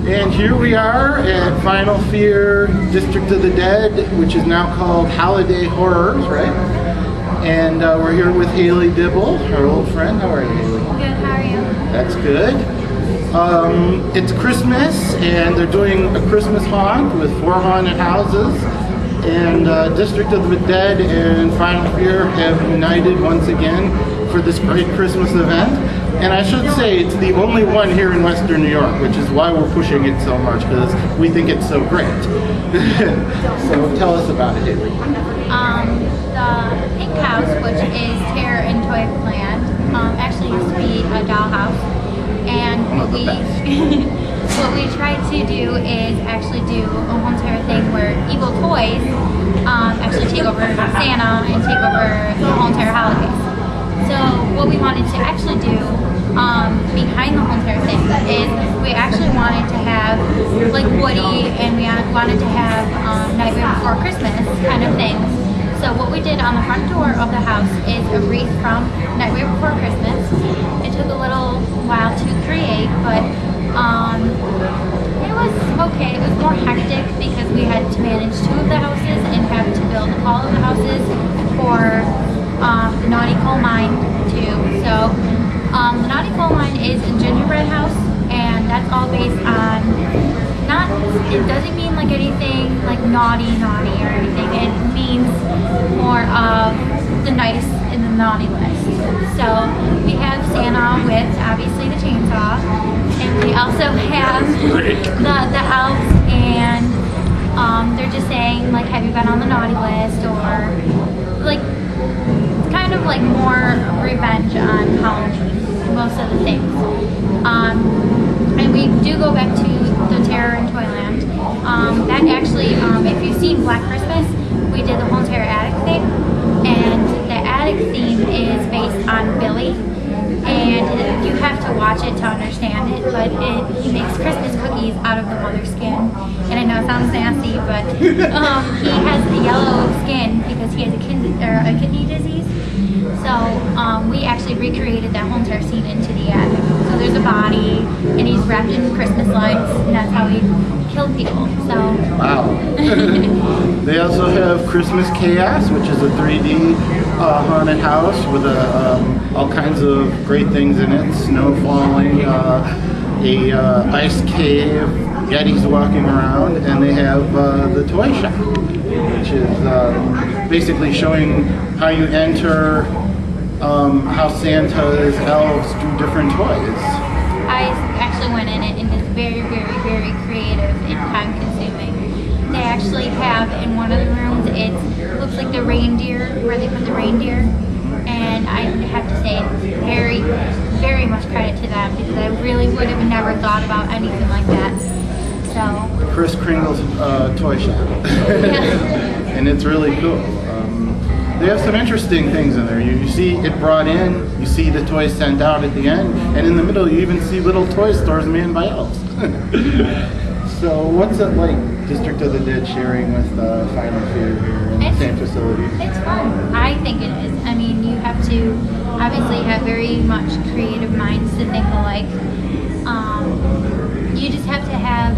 And here we are at Final Fear District of the Dead, which is now called Holiday Horrors, right? And we're here with Haley Dibble, our old friend. How are you, Haley? Good, how are you? That's good. It's Christmas, and they're doing a Christmas haunt with 4 haunted houses. And District of the Dead and Final Fear have united once again for this great Christmas event. And I should say it's the only one here in Western New York, which is why we're pushing it so much, because we think it's so great. So tell us about it, Haley. The Pink House, which is Terror in Toyland, actually used to be a dollhouse. And what we tried to do is actually do a home terror thing where evil toys actually take over Santa and take over the home terror holidays. So what we wanted to actually do behind the home terror thing is we actually wanted to have like Woody, and we wanted to have Nightmare Before Christmas kind of things. So what we did on the front door of the house is a wreath from Nightmare Before Christmas. It took a little while to create, but it was okay. It was more hectic because we had to manage 2 of the houses and have to build all of the houses for the Naughty Coal Mine too. So the Naughty Coal Mine is a gingerbread house, and that's all based on it doesn't mean like anything like naughty or anything. It means more of the nice and the naughty list. So we have Santa with obviously the chainsaw, and we also have the elves, and they're just saying like, have you been on the naughty list, or like kind of like more revenge on Halloween, most of the things. And we do go back to the Terror in Toyland. That actually, if you've seen Black Christmas, we did the whole Terror attic thing, and the attic theme is based on Billy, and you have to watch it to understand it, but he makes Christmas cookies out of the mother's skin, and I know it sounds nasty, but he has the yellow skin because he has a kidney disease. So we actually recreated that home terror scene into the attic. So there's a body, and he's wrapped in Christmas lights, and that's how he killed people. So wow. They also have Christmas Chaos, which is a 3D haunted house with all kinds of great things in it: snow falling, a ice cave, Yetis walking around, and they have the toy shop, which is basically showing how you enter, how Santa's elves do different toys. I actually went in it, and it's very, very, very creative and time-consuming. They actually have in one of the rooms, it looks like the reindeer, where they put the reindeer, and I have to say it's very, very much credit to them, because I really would have never thought about anything like that. So Chris Kringle's toy shop. Yeah. And it's really cool. They have some interesting things in there. You see it brought in, you see the toys sent out at the end, and in the middle you even see little toy stores manned by elves. So what's it like, District of the Dead sharing with Final Fear here in the same facility? It's fun. I think it is. I mean, you have to obviously have very much creative minds to think alike. You just have to have,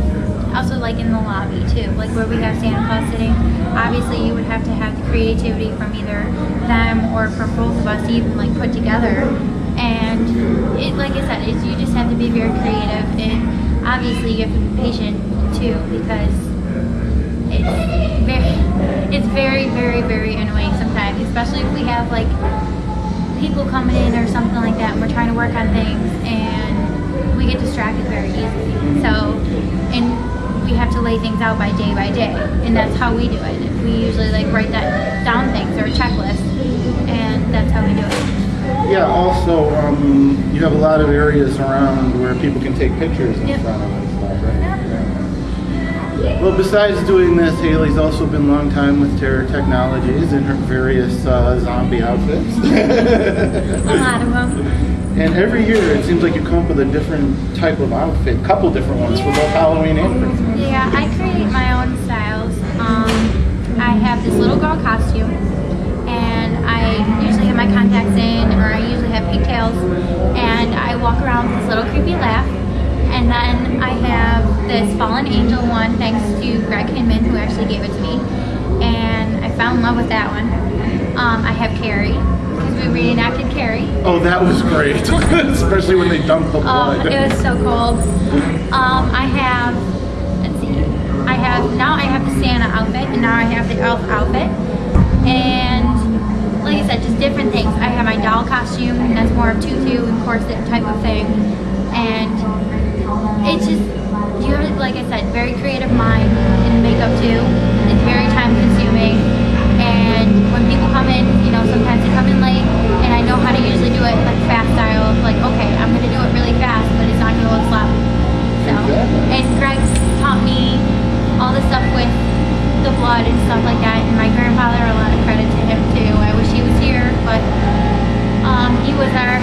also like in the lobby too, like where we have Santa Claus sitting, obviously you would have to have the creativity from either them or from both of us to even like put together. And it, like I said, you just have to be very creative, and obviously you have to be patient too, because it's very, very, very annoying sometimes, especially if we have like people coming in or something like that, and we're trying to work on things, and we get distracted very easily. So, and we have to lay things out by day, and that's how we do it. We usually like write that down things or a checklist, and that's how we do it. Yeah, also, you have a lot of areas around where people can take pictures in front of it and stuff, right? Yeah. Well, besides doing this, Haley's also been a long time with Terror Technologies in her various zombie outfits. A lot of them. And every year it seems like you come up with a different type of outfit, a couple different ones for both Halloween and Christmas. Yeah, I create my own styles. I have this little girl costume, and I usually have my contacts in, or I usually have pigtails, and I walk around with this little creepy laugh. And then I have this this fallen angel one thanks to Greg Hinman, who actually gave it to me, and I fell in love with that one. I have Carrie, because we reenacted Carrie. Oh, that was great, especially when they dumped the blood. It was so cold. I have, let's see, I have the Santa outfit, and now I have the elf outfit, and like I said, just different things. I have my doll costume, and that's more of tutu and corset type of thing, and it's just, you have, like I said, very creative mind in makeup too. It's very time consuming, and when people come in, you know, sometimes they come in late, and I know how to usually do it like fast style, like, okay, I'm gonna do it really fast, but it's not gonna look sloppy. So, and Greg taught me all the stuff with the blood and stuff like that, and my grandfather, a lot of credit to him too. I wish he was here, but he was our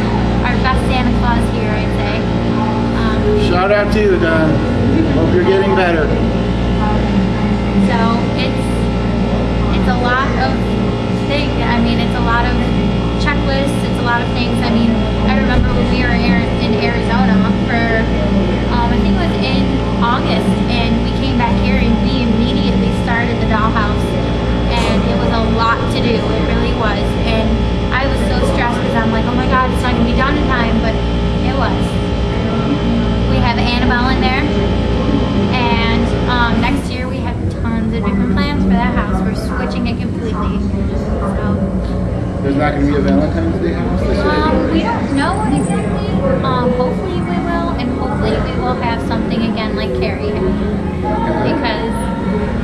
best Santa Claus here, I'd say. Shout out to you, Don. Hope you're getting better. So it's a lot of things. I mean, it's a lot of checklists. It's a lot of things. I mean, I remember when we were in Arizona for, I think it was in August, and we came back here and we immediately started the dollhouse, and it was a lot to do. It really was, and I was so stressed because I'm like, oh my God, it's not gonna be done in time, but it was. We have Annabelle in there, and next year we have tons of different plans for that house. We're switching it completely. So There's not going to be a Valentine's Day house this year? we don't know exactly. Hopefully we will, and hopefully we will have something again like Carrie. Because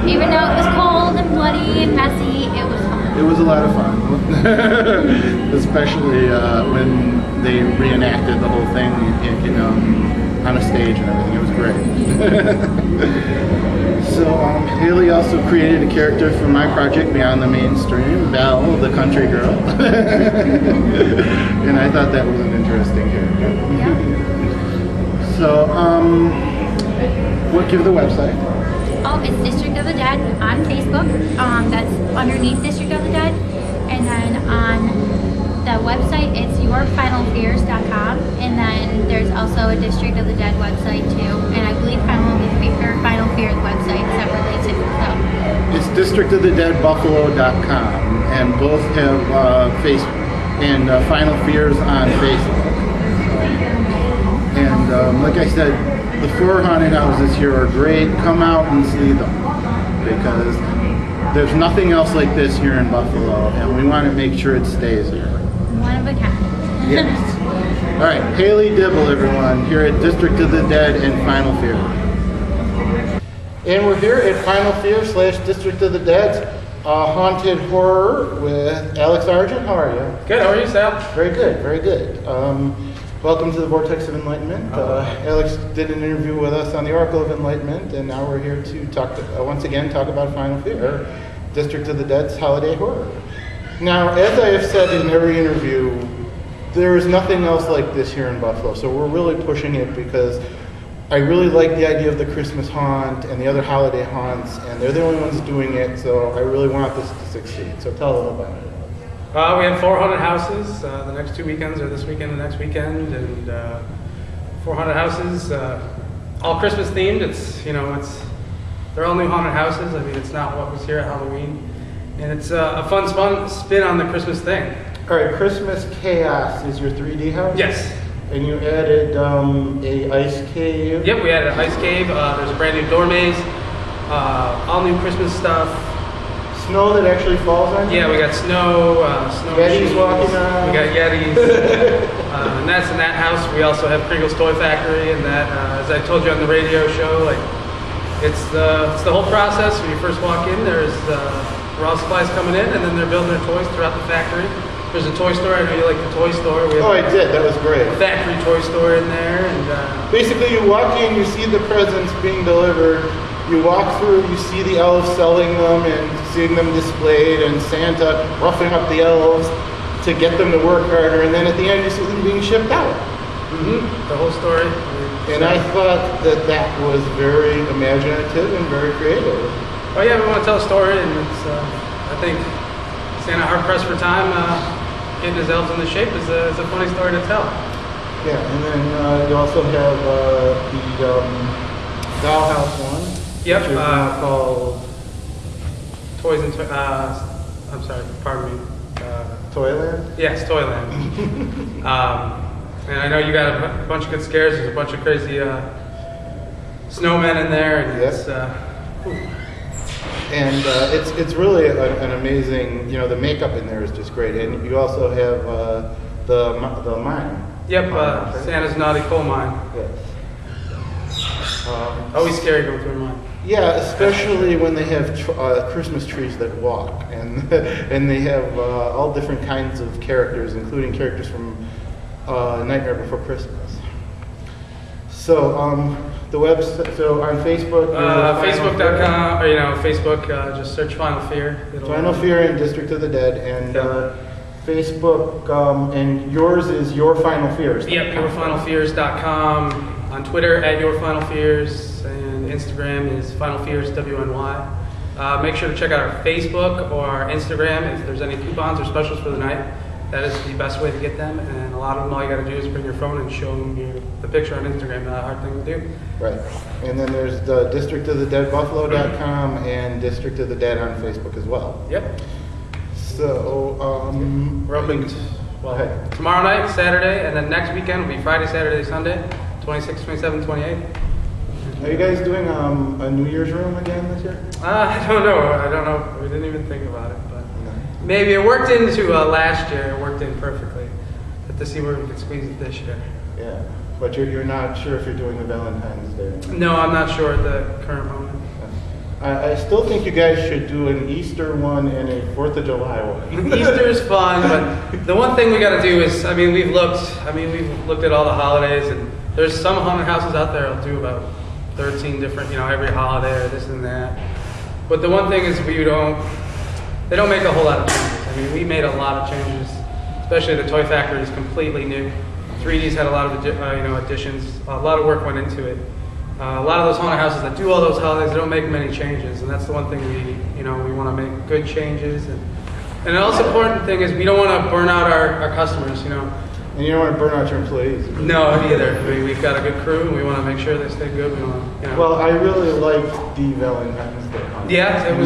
even though it was cold and bloody and messy, it was fun. It was a lot of fun, especially when they reenacted the whole thing, on a stage and everything. It was great. So Haley also created a character for my project, Beyond the Mainstream, Belle, the country girl, and I thought that was an interesting character. Yeah. So, what give the website? Oh, it's District of the Dead on Facebook. That's underneath District of the Dead. And then on the website, it's yourfinalfears.com. And then there's also a District of the Dead website too. And I believe Final Fears website separately too. So It's districtofthedeadbuffalo.com, and both have Final Fears on Facebook. And like I said, the 4 haunted houses here are great. Come out and see them, because there's nothing else like this here in Buffalo, and we want to make sure it stays here. one of a kind. Yes. All right, Haley Dibble, everyone, here at District of the Dead and Final Fear. And we're here at Final Fear / District of the Dead, haunted horror with Alex Argent. How are you? Good, how are you, Sal? Very good, very good. Welcome to the Vortex of Enlightenment. Alex did an interview with us on the Oracle of Enlightenment, and now we're here to talk once again about Final Fear, District of the Dead's holiday horror. Now, as I have said in every interview, there is nothing else like this here in Buffalo, so we're really pushing it because I really like the idea of the Christmas haunt and the other holiday haunts, and they're the only ones doing it, so I really want this to succeed. So tell a little about it. We have 4 haunted houses. The next 2 weekends are this weekend and next weekend, and 4 haunted houses, all Christmas themed. They're all new haunted houses. I mean, it's not what was here at Halloween, and it's a fun spin on the Christmas thing. All right, Christmas Chaos is your 3D house? Yes. And you added a ice cave? Yep, we added an ice cave. There's a brand new door maze, all new Christmas stuff. Snow that actually falls on you? Yeah, we got snow Yetis machines. walking around. We got Yetis. And that's in that house. We also have Kriegel's Toy Factory, and that, as I told you on the radio show, it's the whole process. When you first walk in, there's raw supplies coming in, and then they're building their toys throughout the factory. There's a toy store. I know you like the toy store. We have I did. That was great. a factory toy store in there, and Basically, you walk in, you see the presents being delivered. You walk through, you see the elves selling them and seeing them displayed, and Santa roughing up the elves to get them to work harder, and then at the end you see them being shipped out. the whole story. And I thought that was very imaginative and very creative. Oh yeah, we want to tell a story, and it's I think Santa hard pressed for time getting his elves into shape is a funny story to tell. Yeah, and then you also have the Dollhouse one. Yep. Which is now called Toys and I'm sorry, pardon me. Toyland. Yes, Toyland. And I know you got a bunch of good scares. There's a bunch of crazy snowmen in there, and Yes. it's And it's really an amazing, you know, the makeup in there is just great. And you also have the mine. Yep, Right? Santa's Naughty Coal Mine. Yes. Always scary going through a mine. Yeah, especially when they have Christmas trees that walk, and and they have all different kinds of characters, including characters from Nightmare Before Christmas. So the website, so on Facebook, Facebook.com, or Facebook, just search Final Fear. Final Fear and District of the Dead, and Facebook, and yours is Your Final Fears. Yep, yourfinalfears.com. On Twitter @YourFinalFears, and Instagram is FinalFearsWNY. Make sure to check out our Facebook or our Instagram if there's any coupons or specials for the night. That is the best way to get them, and a lot of them, all you got to do is bring your phone and show them the picture on Instagram. Not a hard thing to do. Right. And then there's the District of the Dead Buffalo.com and District of the Dead on Facebook as well. Yep. So, We're open tomorrow night, Saturday, and then next weekend will be Friday, Saturday, Sunday, 26, 27, 28. Are you guys doing a New Year's room again this year? I don't know. We didn't even think about it, but maybe it worked into last year. It worked in perfectly. But to see where we could squeeze it this year. Yeah. But you're not sure if you're doing the Valentine's Day. No, I'm not sure at the current moment. I still think you guys should do an Easter one and a 4th of July one. Easter is fun, but the one thing we got to do is, we've looked at all the holidays, and there's some haunted houses out there that'll do about 13 different, every holiday or this and that. But the one thing is they don't make a whole lot of changes. We made a lot of changes, especially the Toy Factory is completely new. 3D's had a lot of additions. A lot of work went into it. A lot of those haunted houses that do all those holidays, they don't make many changes, and that's the one thing we want to make good changes. And the also important thing is we don't want to burn out our customers, And you don't want to burn out your employees. No, either. We've got a good crew, and we want to make sure they stay good. We want to, Well, I really liked the Valentine's Day hunt. Yeah, it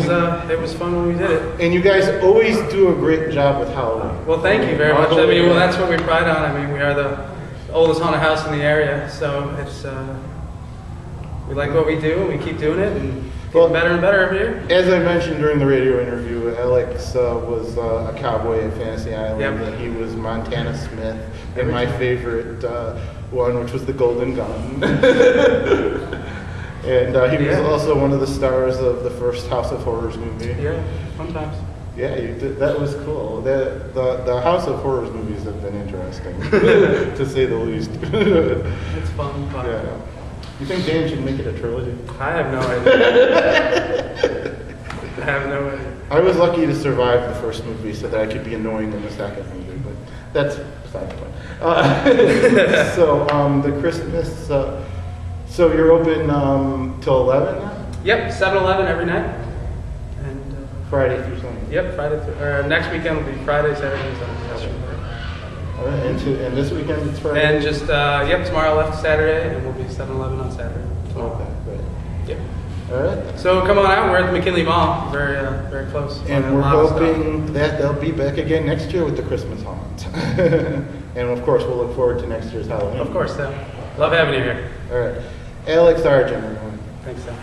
was fun when we did it. And you guys always do a great job with Halloween. Well, thank you very much. That's what we pride on. We are the oldest haunted house in the area, so it's we like what we do, and we keep doing it, and getting better and better every year. As I mentioned during the radio interview, Alex was a cowboy at Fantasy Island, and he was Montana Smith, and my favorite one, which was the Golden Gun. And he was also one of the stars of the first House of Horrors movie. Yeah, fun times. Yeah, that was cool. The House of Horrors movies have been interesting, to say the least. It's fun. Yeah. You think Dan should make it a trilogy? I have no idea. I was lucky to survive the first movie so that I could be annoying in the second movie, but that's beside the point. So the Christmas, so you're open till 11 now? Yep, 7-Eleven every night. And Friday through Sunday? Yep, next weekend will be Friday, Saturday, and Sunday. All right, and this weekend it's Friday? And just, tomorrow left Saturday, and we'll be 7-Eleven on Saturday. Okay, great. Yep. All right. So come on out, we're at the McKinley Mall, very very close. And we're hoping that they'll be back again next year with the Christmas haunt. And of course, we'll look forward to next year's Halloween. Of course, love having you here. All right. Alex Argent, everyone. Thanks, Sam.